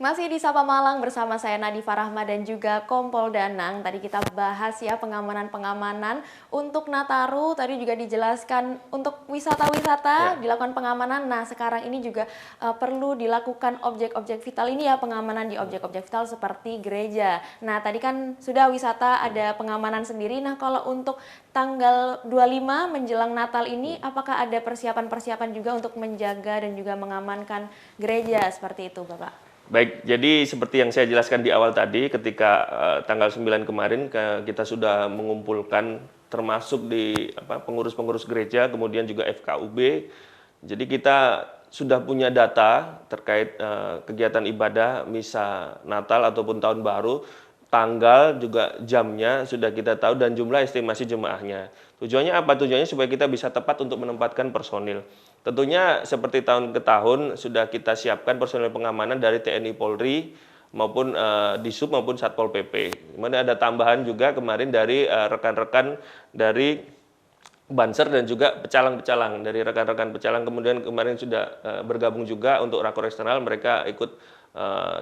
Masih di Sapa Malang bersama saya Nadifa Rahma dan juga Kompol Danang. Tadi kita bahas ya pengamanan-pengamanan untuk Nataru. Tadi juga dijelaskan untuk wisata-wisata dilakukan pengamanan. Nah sekarang ini juga perlu dilakukan objek-objek vital ini ya, pengamanan di objek-objek vital seperti gereja. Nah tadi kan sudah wisata ada pengamanan sendiri. Nah kalau untuk tanggal 25 menjelang Natal ini apakah ada persiapan-persiapan juga untuk menjaga dan juga mengamankan gereja seperti itu Bapak? Baik, jadi seperti yang saya jelaskan di awal tadi, ketika tanggal 9 kemarin kita sudah mengumpulkan termasuk di pengurus-pengurus gereja, kemudian juga FKUB. Jadi kita sudah punya data terkait kegiatan ibadah misa Natal ataupun Tahun Baru, tanggal juga jamnya sudah kita tahu dan jumlah estimasi jemaahnya. Tujuannya apa? Tujuannya supaya kita bisa tepat untuk menempatkan personil. Tentunya seperti tahun ke tahun sudah kita siapkan personil pengamanan dari TNI Polri maupun Disub maupun Satpol PP. Kemudian ada tambahan juga kemarin dari rekan-rekan dari Banser dan juga pecalang-pecalang dari rekan-rekan pecalang, kemudian kemarin sudah bergabung juga untuk rakor eksternal, mereka ikut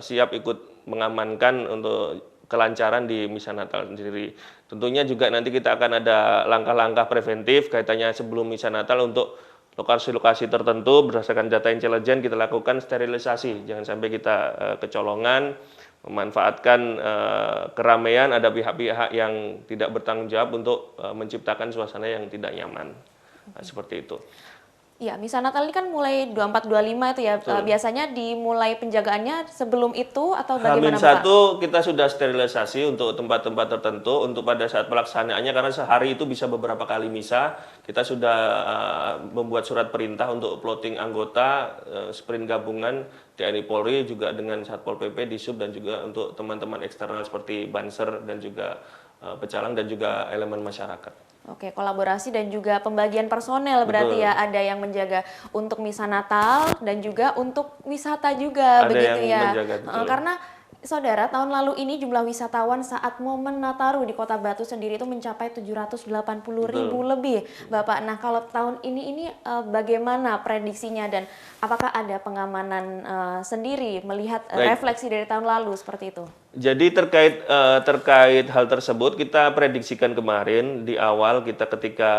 siap ikut mengamankan untuk kelancaran di misa Natal sendiri. Tentunya juga nanti kita akan ada langkah-langkah preventif kaitannya sebelum misa Natal untuk lokasi-lokasi tertentu berdasarkan data intelijen kita lakukan sterilisasi. Jangan sampai kita kecolongan, memanfaatkan keramaian, ada pihak-pihak yang tidak bertanggung jawab untuk menciptakan suasana yang tidak nyaman. Nah, seperti itu. Iya, misa Natal ini kan mulai 24-25 itu ya. Biasanya dimulai penjagaannya sebelum itu atau bagaimana Pak? H-1 kita sudah sterilisasi untuk tempat-tempat tertentu untuk pada saat pelaksanaannya karena sehari itu bisa beberapa kali misa. Kita sudah membuat surat perintah untuk plotting anggota sprint gabungan TNI Polri juga dengan Satpol PP, Disub dan juga untuk teman-teman eksternal seperti Banser dan juga pecalang dan juga elemen masyarakat. Oke, kolaborasi dan juga pembagian personel berarti ya, ada yang menjaga untuk misa Natal dan juga untuk wisata juga Ada begitu yang ya. menjaga, betul. Karena Saudara, tahun lalu ini jumlah wisatawan saat momen Nataru di Kota Batu sendiri itu mencapai 780.000 lebih, Bapak. Nah, kalau tahun ini bagaimana prediksinya dan apakah ada pengamanan sendiri melihat refleksi dari tahun lalu seperti itu? Jadi terkait hal tersebut kita prediksikan kemarin di awal kita ketika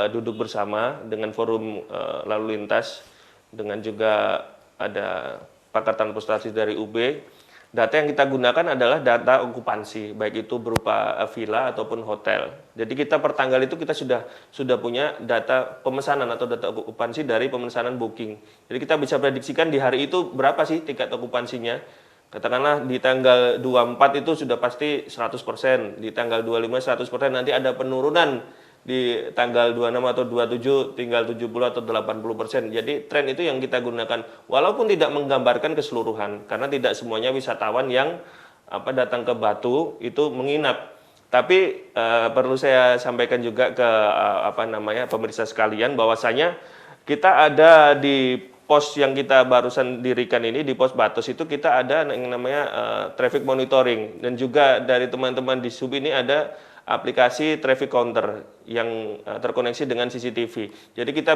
duduk bersama dengan forum lalu lintas dengan juga ada pakar transportasi dari UB. Data yang kita gunakan adalah data okupansi, baik itu berupa villa ataupun hotel. Jadi kita per tanggal itu kita sudah punya data pemesanan atau data okupansi dari pemesanan booking. Jadi kita bisa prediksikan di hari itu berapa sih tingkat okupansinya. Katakanlah di tanggal 24 itu sudah pasti 100%, di tanggal 25 100%, nanti ada penurunan di tanggal 26 atau 27 tinggal 70 atau 80%. Jadi tren itu yang kita gunakan walaupun tidak menggambarkan keseluruhan karena tidak semuanya wisatawan yang datang ke Batu itu menginap. Tapi perlu saya sampaikan juga ke pemirsa sekalian bahwasanya kita ada di pos yang kita barusan dirikan ini di pos Batus itu kita ada yang namanya traffic monitoring dan juga dari teman-teman di sub ini ada aplikasi traffic counter yang terkoneksi dengan CCTV. Jadi kita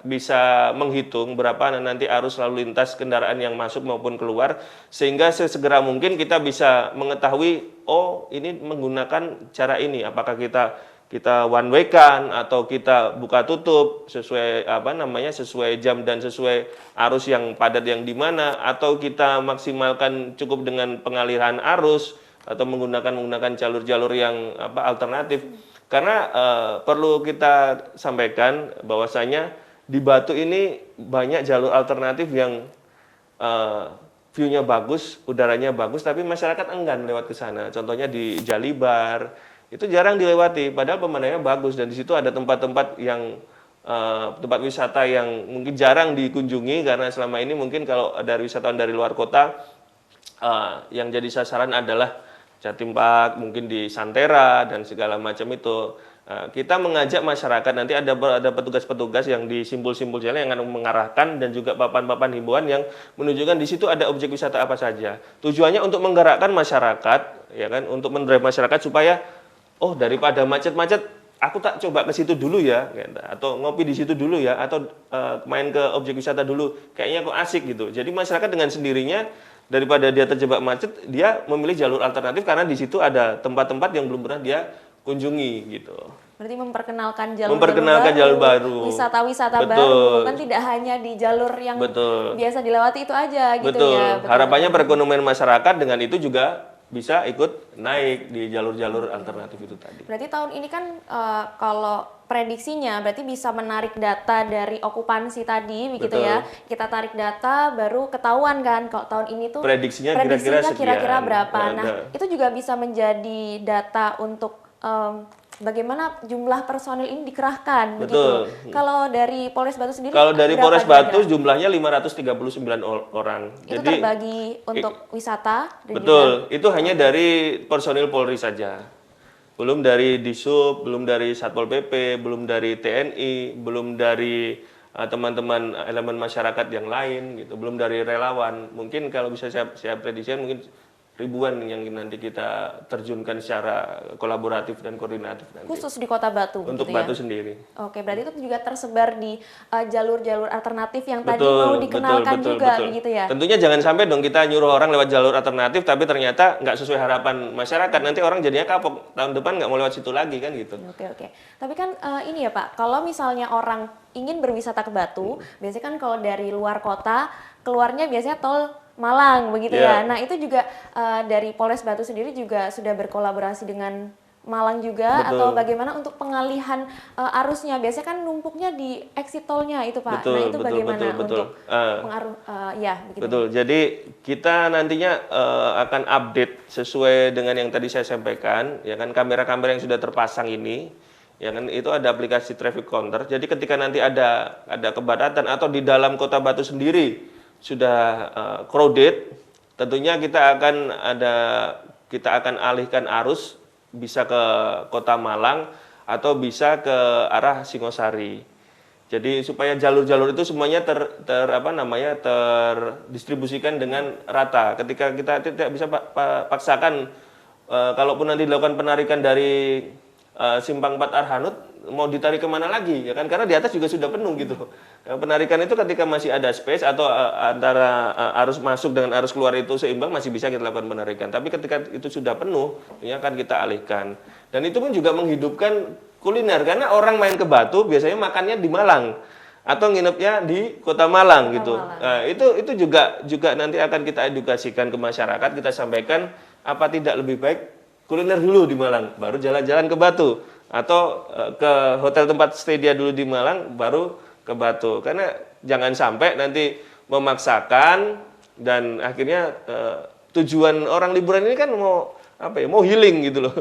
bisa menghitung berapa nanti arus lalu lintas kendaraan yang masuk maupun keluar sehingga sesegera mungkin kita bisa mengetahui oh ini menggunakan cara ini, apakah kita one way kan atau kita buka tutup sesuai sesuai jam dan sesuai arus yang padat yang di mana atau kita maksimalkan cukup dengan pengalihan arus atau menggunakan jalur-jalur yang alternatif. Karena perlu kita sampaikan bahwasanya di Batu ini banyak jalur alternatif yang view-nya bagus, udaranya bagus, tapi masyarakat enggan lewat ke sana. Contohnya di Jalibar, itu jarang dilewati, padahal pemandangannya bagus dan di situ ada tempat-tempat yang tempat wisata yang mungkin jarang dikunjungi karena selama ini mungkin kalau dari wisatawan dari luar kota yang jadi sasaran adalah Jatim Park, mungkin di Santera dan segala macam itu. Kita mengajak masyarakat, nanti ada petugas-petugas yang di simpul-simpul jalan yang akan mengarahkan dan juga papan-papan himbauan yang menunjukkan di situ ada objek wisata apa saja. Tujuannya untuk menggerakkan masyarakat, ya kan, untuk mendrive masyarakat supaya oh daripada macet-macet aku tak coba ke situ dulu ya, atau ngopi di situ dulu ya, atau main ke objek wisata dulu, kayaknya kok asik gitu. Jadi masyarakat dengan sendirinya daripada dia terjebak macet, dia memilih jalur alternatif karena di situ ada tempat-tempat yang belum pernah dia kunjungi gitu. Berarti memperkenalkan Jalur baru, wisata-wisata betul. baru, kan tidak hanya di jalur yang Betul. biasa dilewati itu aja gitu Betul. ya. Betul. Harapannya perekonomian masyarakat dengan itu juga bisa ikut naik di jalur-jalur alternatif itu tadi. Berarti tahun ini kan kalau prediksinya berarti bisa menarik data dari okupansi tadi begitu Betul. ya. Kita tarik data baru ketahuan kan kalau tahun ini tuh Prediksinya kira-kira sekian. berapa. Nah, itu juga bisa menjadi data untuk bagaimana jumlah personil ini dikerahkan Betul. begitu. Kalau dari Polres Batu sendiri Kalau dari berapa Polres Batu kira-kira? jumlahnya 539 orang. Itu terbagi untuk wisata dan Betul, itu hanya dari personil Polri saja. Belum dari Disub, belum dari Satpol PP, belum dari TNI, belum dari teman-teman elemen masyarakat yang lain gitu, belum dari relawan. Mungkin kalau bisa saya prediksikan mungkin ribuan yang nanti kita terjunkan secara kolaboratif dan koordinatif nanti. khusus di Kota Batu Untuk gitu Batu ya? sendiri. Oke, berarti itu juga tersebar di jalur-jalur alternatif yang tadi mau dikenalkan juga begitu ya? Tentunya jangan sampai dong kita nyuruh orang lewat jalur alternatif tapi ternyata nggak sesuai harapan masyarakat. Nanti orang jadinya kapok, tahun depan nggak mau lewat situ lagi kan gitu. Oke. Tapi kan ini ya Pak, kalau misalnya orang ingin berwisata ke Batu, biasanya kan kalau dari luar kota, keluarnya biasanya tol Malang begitu ya. Nah itu juga dari Polres Batu sendiri juga sudah berkolaborasi dengan Malang juga. Betul. Atau bagaimana untuk pengalihan arusnya? Biasanya kan numpuknya di exit tolnya itu Pak. Betul, nah itu bagaimana untuk pengaruh ya begitu. Betul. Jadi kita nantinya akan update sesuai dengan yang tadi saya sampaikan, ya kan kamera-kamera yang sudah terpasang ini, ya kan itu ada aplikasi traffic counter. Jadi ketika nanti ada kepadatan atau di dalam Kota Batu sendiri sudah crowded, tentunya kita akan alihkan arus bisa ke Kota Malang atau bisa ke arah Singosari. Jadi supaya jalur-jalur itu semuanya terdistribusikan dengan rata. Ketika kita tidak bisa paksakan, kalaupun nanti dilakukan penarikan dari Simpang 4 Arhanud, mau ditarik kemana lagi ya kan, karena di atas juga sudah penuh gitu. Penarikan itu ketika masih ada space atau antara arus masuk dengan arus keluar itu seimbang masih bisa kita lakukan penarikan. Tapi ketika itu sudah penuh, ini akan kita alihkan. Dan itu pun juga menghidupkan kuliner karena orang main ke Batu biasanya makannya di Malang atau nginepnya di Kota Malang gitu. Nah, itu juga nanti akan kita edukasikan ke masyarakat, kita sampaikan apa tidak lebih baik kuliner dulu di Malang, baru jalan-jalan ke Batu, atau ke hotel tempat stay dia dulu di Malang, baru ke Batu. Karena jangan sampai nanti memaksakan dan akhirnya tujuan orang liburan ini kan mau healing gitu loh.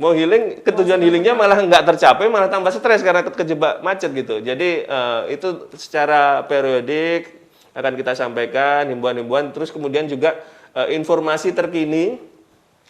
Mau healing, ketujuan healingnya malah nggak tercapai, malah tambah stres karena kejebak macet gitu. Jadi itu secara periodik akan kita sampaikan himbauan-himbauan, terus kemudian juga informasi terkini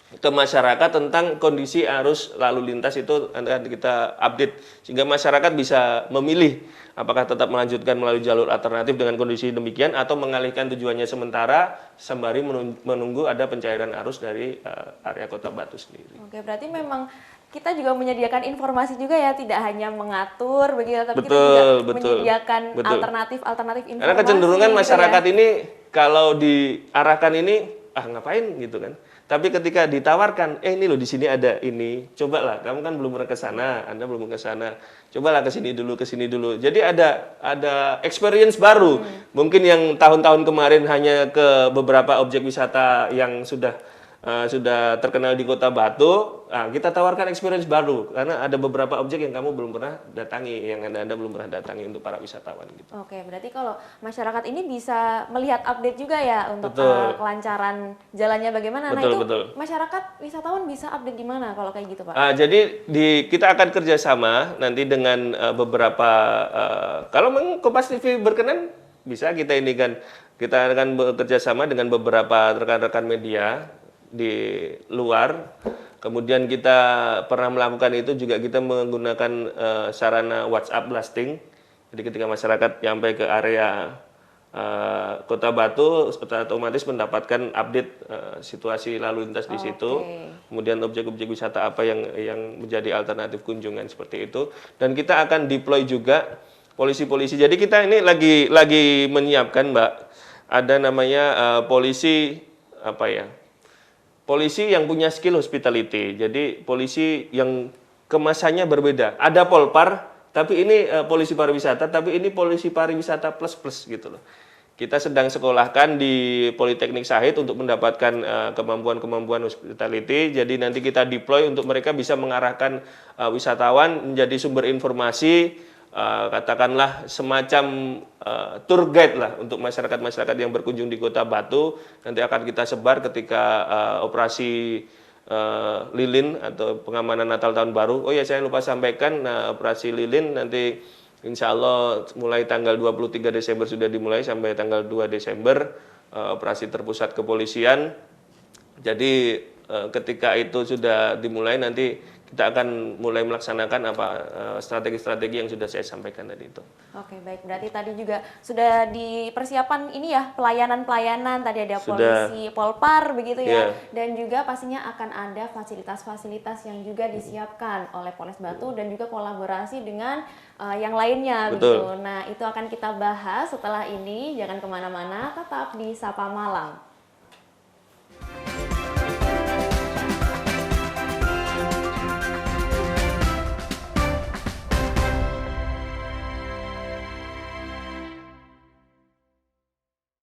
ke masyarakat tentang kondisi arus lalu lintas itu akan kita update sehingga masyarakat bisa memilih apakah tetap melanjutkan melalui jalur alternatif dengan kondisi demikian atau mengalihkan tujuannya sementara sembari menunggu ada pencairan arus dari area Kota Batu sendiri. Oke, berarti memang kita juga menyediakan informasi juga ya, tidak hanya mengatur begitu, tapi kita juga menyediakan alternatif informasi. Karena kecenderungan masyarakat ini kalau diarahkan ini ngapain gitu kan. Tapi ketika ditawarkan, ini loh di sini ada ini, cobalah. Kamu kan belum pernah ke sana, Anda belum ke sana. Cobalah ke sini dulu, ke sini dulu. Jadi ada experience baru. Mungkin yang tahun-tahun kemarin hanya ke beberapa objek wisata yang sudah terkenal di Kota Batu, kita tawarkan experience baru karena ada beberapa objek yang kamu belum pernah datangi, yang anda belum pernah datangi untuk para wisatawan gitu. Oke, berarti kalau masyarakat ini bisa melihat update juga ya untuk kelancaran jalannya bagaimana. Betul. Masyarakat wisatawan bisa update di mana kalau kayak gitu Pak? Jadi kita akan kerjasama nanti dengan beberapa, kalau memang Kompas TV berkenan bisa kita akan bekerja sama dengan beberapa rekan-rekan media di luar. Kemudian kita pernah melakukan itu juga, kita menggunakan sarana WhatsApp blasting. Jadi ketika masyarakat sampai ke area Kota Batu, otomatis mendapatkan update situasi lalu lintas di situ. Kemudian objek-objek wisata apa yang menjadi alternatif kunjungan seperti itu. Dan kita akan deploy juga polisi-polisi. Jadi kita ini lagi menyiapkan Mbak, ada namanya polisi apa ya? Polisi yang punya skill hospitality. Jadi polisi yang kemasannya berbeda. Ada Polpar, tapi ini polisi pariwisata, tapi ini polisi pariwisata plus plus gitu loh. Kita sedang sekolahkan di Politeknik Sahid untuk mendapatkan kemampuan-kemampuan hospitality. Jadi nanti kita deploy untuk mereka bisa mengarahkan wisatawan menjadi sumber informasi, katakanlah semacam tour guide lah untuk masyarakat-masyarakat yang berkunjung di Kota Batu. Nanti akan kita sebar ketika operasi lilin atau pengamanan Natal Tahun Baru. Oh ya, saya lupa sampaikan, operasi lilin nanti insya Allah mulai tanggal 23 Desember sudah dimulai sampai tanggal 2 Desember, operasi terpusat kepolisian. Jadi ketika itu sudah dimulai, nanti kita akan mulai melaksanakan strategi-strategi yang sudah saya sampaikan tadi itu. Oke, baik. Berarti tadi juga sudah dipersiapkan ini ya, pelayanan-pelayanan. Tadi ada Sudah. polisi Polpar begitu ya. Iya. Dan juga pastinya akan ada fasilitas-fasilitas yang juga disiapkan oleh Polres Batu dan juga kolaborasi dengan yang lainnya. Betul. Begitu. Nah, itu akan kita bahas setelah ini. Jangan kemana-mana, tetap di Sapa Malam.